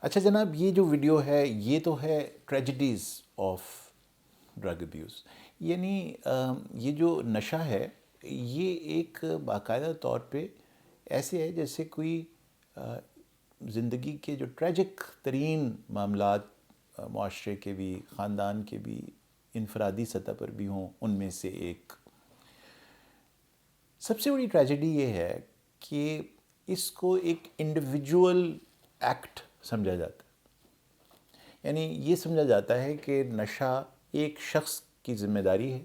اچھا جناب، یہ جو ویڈیو ہے یہ تو ہے ٹریجڈیز آف ڈرگ ابیوز، یعنی یہ جو نشہ ہے یہ ایک باقاعدہ طور پہ ایسے ہے جیسے کوئی زندگی کے جو ٹریجک ترین معاملات معاشرے کے بھی، خاندان کے بھی، انفرادی سطح پر بھی ہوں، ان میں سے ایک سب سے بڑی ٹریجڈی یہ ہے کہ اس کو ایک انڈیویجول ایکٹ سمجھا جاتا ہے. یعنی یہ سمجھا جاتا ہے کہ نشہ ایک شخص کی ذمہ داری ہے،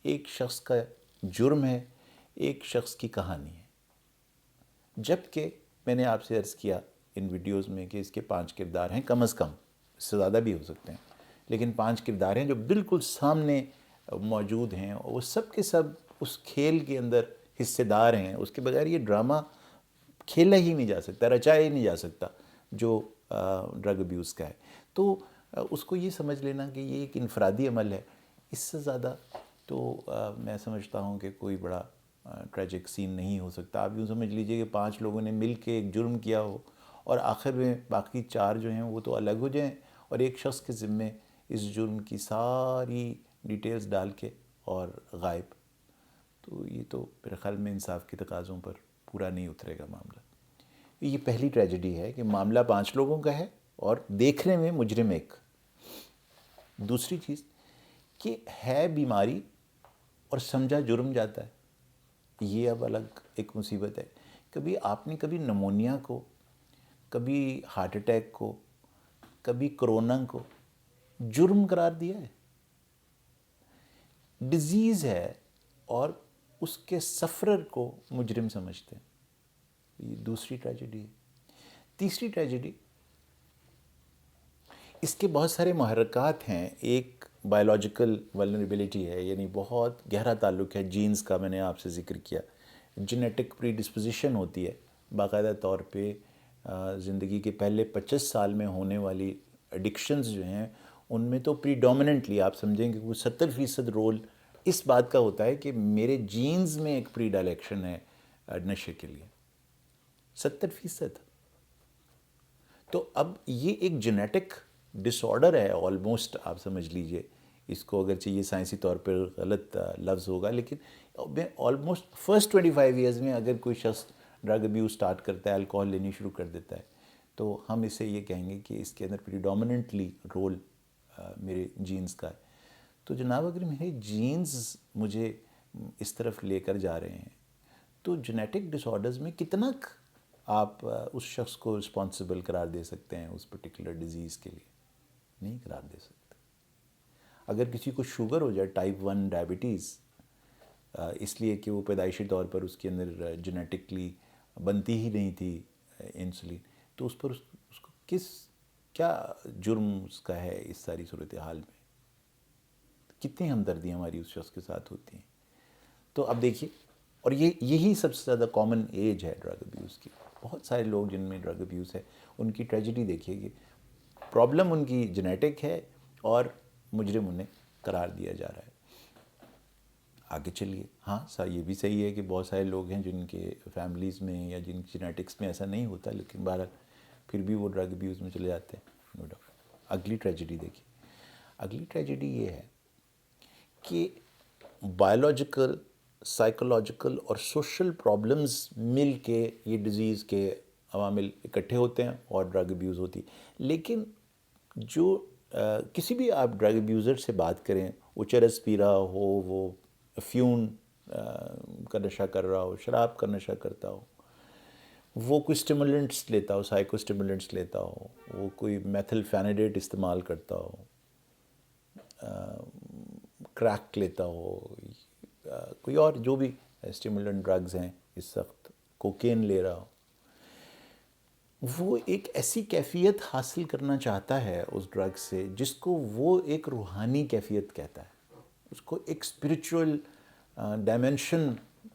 ایک شخص کا جرم ہے، ایک شخص کی کہانی ہے. جبکہ میں نے آپ سے عرض کیا ان ویڈیوز میں کہ اس کے 5 کردار ہیں، کم از کم، اس سے زیادہ بھی ہو سکتے ہیں، لیکن 5 کردار ہیں جو بالکل سامنے موجود ہیں، اور وہ سب کے سب اس کھیل کے اندر حصے دار ہیں. اس کے بغیر یہ ڈرامہ کھیلا ہی نہیں جا سکتا، رچایا ہی نہیں جا سکتا جو ڈرگ ابیوز کا ہے. تو اس کو یہ سمجھ لینا کہ یہ ایک انفرادی عمل ہے، اس سے زیادہ تو میں سمجھتا ہوں کہ کوئی بڑا ٹریجک سین نہیں ہو سکتا. آپ یوں سمجھ لیجئے کہ 5 لوگوں نے مل کے ایک جرم کیا ہو اور آخر میں باقی 4 جو ہیں وہ تو الگ ہو جائیں اور ایک شخص کے ذمے اس جرم کی ساری ڈیٹیلز ڈال کے اور غائب. تو یہ تو میرے خیال میں انصاف کے تقاضوں پر پورا نہیں اترے گا معاملہ. یہ پہلی ٹریجڈی ہے کہ معاملہ 5 لوگوں کا ہے اور دیکھنے میں مجرم ایک. دوسری چیز کہ ہے بیماری اور سمجھا جرم جاتا ہے. یہ اب الگ ایک مصیبت ہے. کبھی آپ نے کبھی نمونیا کو، کبھی ہارٹ اٹیک کو، کبھی کرونا کو جرم قرار دیا ہے؟ ڈیزیز ہے اور اس کے سفرر کو مجرم سمجھتے ہیں. یہ دوسری ٹریجڈی ہے. تیسری ٹریجڈی، اس کے بہت سارے محرکات ہیں. ایک بائیولوجیکل ولنریبلٹی ہے، یعنی بہت گہرا تعلق ہے جینز کا. میں نے آپ سے ذکر کیا جینیٹک پری ڈسپوزیشن ہوتی ہے باقاعدہ طور پہ. زندگی کے پہلے 25 سال میں ہونے والی ایڈکشنز جو ہیں ان میں تو پریڈومیننٹلی آپ سمجھیں کہ کوئی 70% رول اس بات کا ہوتا ہے کہ میرے جینز میں ایک پری ڈائلیکشن ہے نشے کے لیے. 70%. تو اب یہ ایک جینیٹک ڈس آرڈر ہے آلموسٹ، آپ سمجھ لیجئے اس کو، اگرچہ یہ سائنسی طور پر غلط لفظ ہوگا، لیکن میں آلموسٹ فرسٹ 25 ایئرز میں اگر کوئی شخص ڈرگ ابیوز سٹارٹ کرتا ہے، الکوہول لینی شروع کر دیتا ہے، تو ہم اسے یہ کہیں گے کہ اس کے اندر پریڈومیننٹلی رول میرے جینز کا ہے. تو جناب اگر میرے جینز مجھے اس طرف لے کر جا رہے ہیں تو جینیٹک ڈس آرڈرز میں کتنا آپ اس شخص کو رسپانسبل قرار دے سکتے ہیں اس پرٹیکولر ڈیزیز کے لیے؟ نہیں قرار دے سکتے. اگر کسی کو شوگر ہو جائے، ٹائپ 1 ڈائبٹیز، اس لیے کہ وہ پیدائشی طور پر اس کے اندر جینیٹکلی بنتی ہی نہیں تھی انسولین، تو اس پر اس کو کیا جرم اس کا ہے اس ساری صورتحال میں؟ کتنی ہمدردی ہماری اس شخص کے ساتھ ہوتی ہیں. تو اب دیکھیے، اور یہی سب سے زیادہ کامن ایج ہے ڈرگ ابیوز کی. بہت سارے لوگ جن میں ڈرگ ابیوز ہے ان کی ٹریجڈی دیکھیے کہ پرابلم ان کی جینیٹک ہے اور مجرم انہیں قرار دیا جا رہا ہے. آگے چلیے. ہاں یہ بھی صحیح ہے کہ بہت سارے لوگ ہیں جن کے فیملیز میں یا جن کی جینیٹکس میں ایسا نہیں ہوتا، لیکن بہرحال پھر بھی وہ ڈرگ ابیوز میں چلے جاتے ہیں. No doubt. اگلی ٹریجڈی دیکھیے. اگلی ٹریجڈی یہ ہے کہ بائیولوجیکل، سائیکولوجیکل اور سوشل پرابلمز مل کے یہ ڈیزیز کے عوامل اکٹھے ہوتے ہیں اور ڈرگ ابیوز ہوتی. لیکن جو کسی بھی آپ ڈرگ ابیوزر سے بات کریں، وہ چرس پی رہا ہو، وہ افیون کا نشہ کر رہا ہو، شراب کا نشہ کرتا ہو، وہ کوئی اسٹیمولنٹس لیتا ہو، سائیکو اسٹیمولنٹس لیتا ہو، وہ کوئی میتھل فینیڈیٹ استعمال کرتا ہو، کریک لیتا ہو، کوئی اور جو بھی اسٹیمولنٹ ڈرگز ہیں اس وقت، کوکین لے رہا ہو، وہ ایک ایسی کیفیت حاصل کرنا چاہتا ہے اس ڈرگ سے جس کو وہ ایک روحانی کیفیت کہتا ہے. اس کو ایک اسپریچول ڈائمنشن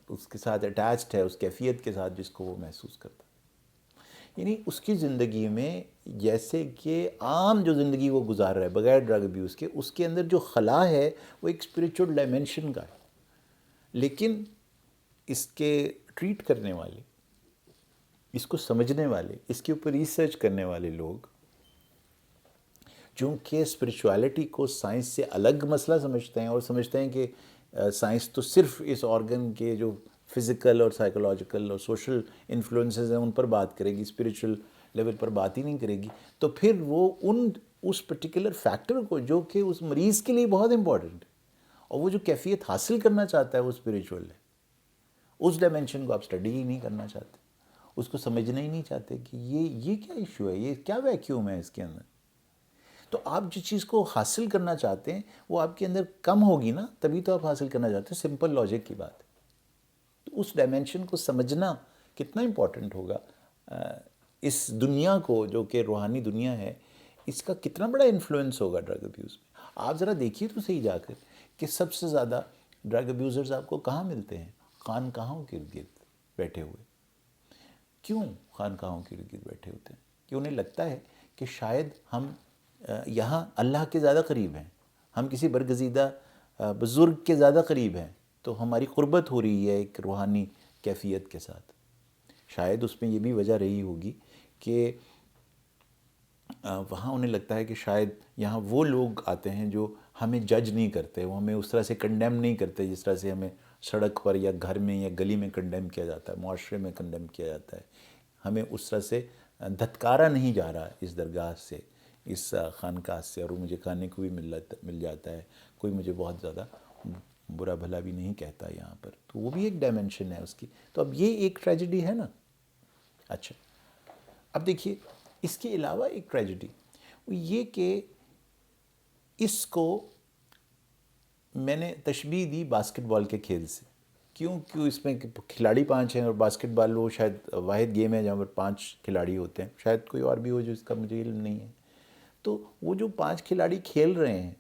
اس کے ساتھ اٹیچڈ ہے، اس کیفیت کے ساتھ جس کو وہ محسوس کرتا ہے. یعنی اس کی زندگی میں جیسے کہ عام جو زندگی وہ گزار رہا ہے بغیر ڈرگ ابیوز کے، اس کے اندر جو خلا ہے وہ ایک اسپریچول ڈائمنشن کا ہے. لیکن اس کے ٹریٹ کرنے والے، اس کو سمجھنے والے، اس کے اوپر ریسرچ کرنے والے لوگ چونکہ اسپریچولیٹی کو سائنس سے الگ مسئلہ سمجھتے ہیں اور سمجھتے ہیں کہ سائنس تو صرف اس آرگن کے جو فزیکل اور سائیکولوجیکل اور سوشل انفلوئنسز ہیں ان پر بات کرے گی، اسپریچول لیول پر بات ہی نہیں کرے گی، تو پھر وہ اس پرٹیکولر فیکٹر کو جو کہ اس مریض کے لیے بہت امپورٹنٹ ہے اور وہ جو کیفیت حاصل کرنا چاہتا ہے وہ اسپریچول ہے، اس ڈائمینشن کو آپ اسٹڈی ہی نہیں کرنا چاہتے، اس کو سمجھنا ہی نہیں چاہتے کہ یہ کیا ایشو ہے، یہ کیا ویکیوم ہے اس کے اندر. تو آپ جس چیز کو حاصل کرنا چاہتے ہیں وہ آپ کے اندر کم ہوگی نا، تبھی تو آپ حاصل کرنا چاہتے ہیں. سمپل لاجک کی بات ہے. تو اس ڈائمینشن کو سمجھنا کتنا امپورٹنٹ ہوگا. اس دنیا کو جو کہ روحانی دنیا ہے، اس کا کتنا بڑا انفلوئنس ہوگا ڈرگ ابیوز میں. آپ ذرا دیکھیے تو صحیح جا کر کہ سب سے زیادہ ڈرگ ابیوزرز آپ کو کہاں ملتے ہیں؟ خانقاہوں کے ارد گرد بیٹھے ہوئے. کیوں خانقاہوں کے ارد گرد بیٹھے ہوتے ہیں؟ کہ انہیں لگتا ہے کہ شاید ہم یہاں اللہ کے زیادہ قریب ہیں، ہم کسی برگزیدہ بزرگ کے زیادہ قریب ہیں، تو ہماری قربت ہو رہی ہے ایک روحانی کیفیت کے ساتھ. شاید اس میں یہ بھی وجہ رہی ہوگی کہ وہاں انہیں لگتا ہے کہ شاید یہاں وہ لوگ آتے ہیں جو ہمیں جج نہیں کرتے، وہ ہمیں اس طرح سے کنڈیم نہیں کرتے جس طرح سے ہمیں سڑک پر یا گھر میں یا گلی میں کنڈیم کیا جاتا ہے، معاشرے میں کنڈیم کیا جاتا ہے. ہمیں اس طرح سے دھتکارا نہیں جا رہا اس درگاہ سے، اس خانقاہ سے، اور وہ مجھے کھانے کو بھی مل جاتا ہے، کوئی مجھے بہت زیادہ برا بھلا بھی نہیں کہتا یہاں پر. تو وہ بھی ایک ڈائمینشن ہے اس کی. تو اب یہ ایک ٹریجڈی ہے نا. اچھا، اب دیکھیے اس کے علاوہ ایک ٹریجڈی وہ یہ کہ اس کو میں نے تشبیہ دی باسکٹ بال کے کھیل سے. کیوں اس میں کھلاڑی 5 ہیں اور باسکٹ بال وہ شاید واحد گیم ہے جہاں پر 5 کھلاڑی ہوتے ہیں، شاید کوئی اور بھی ہو جو اس کا مجھے علم نہیں ہے. تو وہ جو 5 کھلاڑی کھیل رہے ہیں،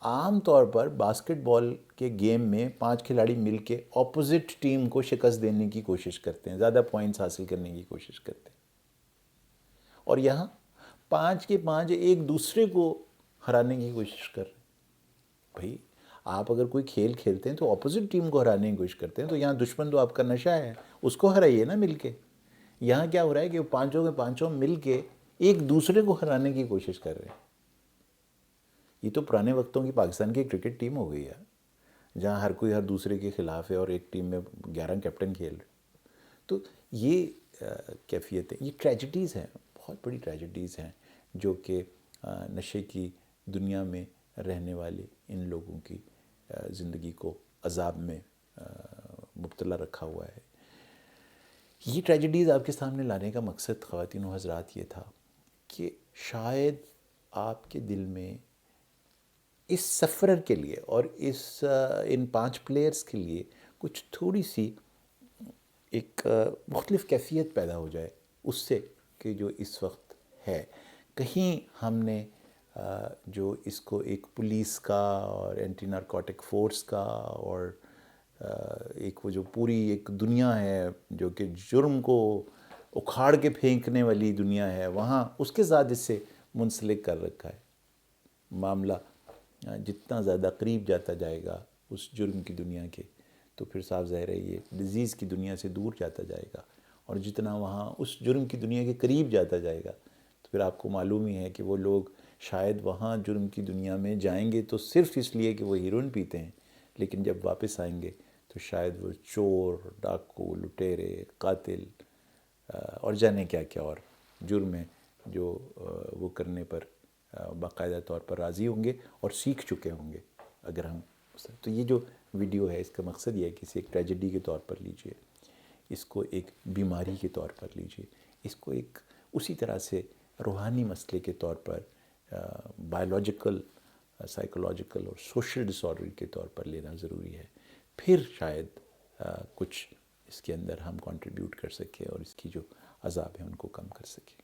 عام طور پر باسکٹ بال کے گیم میں 5 کھلاڑی مل کے اپوزٹ ٹیم کو شکست دینے کی کوشش کرتے ہیں، زیادہ پوائنٹس حاصل کرنے کی کوشش کرتے ہیں. اور یہاں 5 کے 5 ایک دوسرے کو ہرانے کی کوشش کر رہے ہیں. بھائی آپ اگر کوئی کھیل کھیلتے ہیں تو اپوزٹ ٹیم کو ہرانے کی کوشش کرتے ہیں، تو یہاں دشمن تو آپ کا نشہ ہے، اس کو ہرائیے نا مل کے. یہاں کیا ہو رہا ہے کہ وہ 5 کے 5 مل کے ایک دوسرے کو ہرانے کی کوشش کر رہے ہیں. یہ تو پرانے وقتوں کی پاکستان کی کرکٹ ٹیم ہو گئی ہے جہاں ہر کوئی ہر دوسرے کے خلاف ہے اور ایک ٹیم میں 11 کیپٹن کھیل رہے. تو یہ کیفیتیں، یہ ٹریجڈیز ہیں، بہت بڑی ٹریجڈیز ہیں جو کہ نشے کی دنیا میں رہنے والے ان لوگوں کی زندگی کو عذاب میں مبتلا رکھا ہوا ہے. یہ ٹریجڈیز آپ کے سامنے لانے کا مقصد خواتین و حضرات یہ تھا کہ شاید آپ کے دل میں اس سفرر کے لیے اور ان 5 پلیئرز کے لیے کچھ تھوڑی سی ایک مختلف کیفیت پیدا ہو جائے اس سے کہ جو اس وقت ہے. کہیں ہم نے جو اس کو ایک پولیس کا اور اینٹی نارکوٹک فورس کا اور ایک وہ جو پوری ایک دنیا ہے جو کہ جرم کو اکھاڑ کے پھینکنے والی دنیا ہے، وہاں اس کے ساتھ اس سے منسلک کر رکھا ہے. معاملہ جتنا زیادہ قریب جاتا جائے گا اس جرم کی دنیا کے، تو پھر صاف ظاہر ہے یہ ڈیزیز کی دنیا سے دور جاتا جائے گا. اور جتنا وہاں اس جرم کی دنیا کے قریب جاتا جائے گا تو پھر آپ کو معلوم ہی ہے کہ وہ لوگ شاید وہاں جرم کی دنیا میں جائیں گے تو صرف اس لیے کہ وہ ہیروئن پیتے ہیں، لیکن جب واپس آئیں گے تو شاید وہ چور، ڈاکو، لٹیرے، قاتل اور جانے کیا کیا اور جرم ہے جو وہ کرنے پر باقاعدہ طور پر راضی ہوں گے اور سیکھ چکے ہوں گے. اگر ہم تو یہ جو ویڈیو ہے اس کا مقصد یہ ہے کہ اسے ایک ٹریجڈی کے طور پر لیجئے، اس کو ایک بیماری کے طور پر لیجئے، اس کو ایک اسی طرح سے روحانی مسئلے کے طور پر، بائیولوجیکل، سائیکولوجیکل اور سوشل ڈس آرڈر کے طور پر لینا ضروری ہے. پھر شاید کچھ اس کے اندر ہم کنٹریبیوٹ کر سکیں اور اس کی جو عذاب ہیں ان کو کم کر سکیں.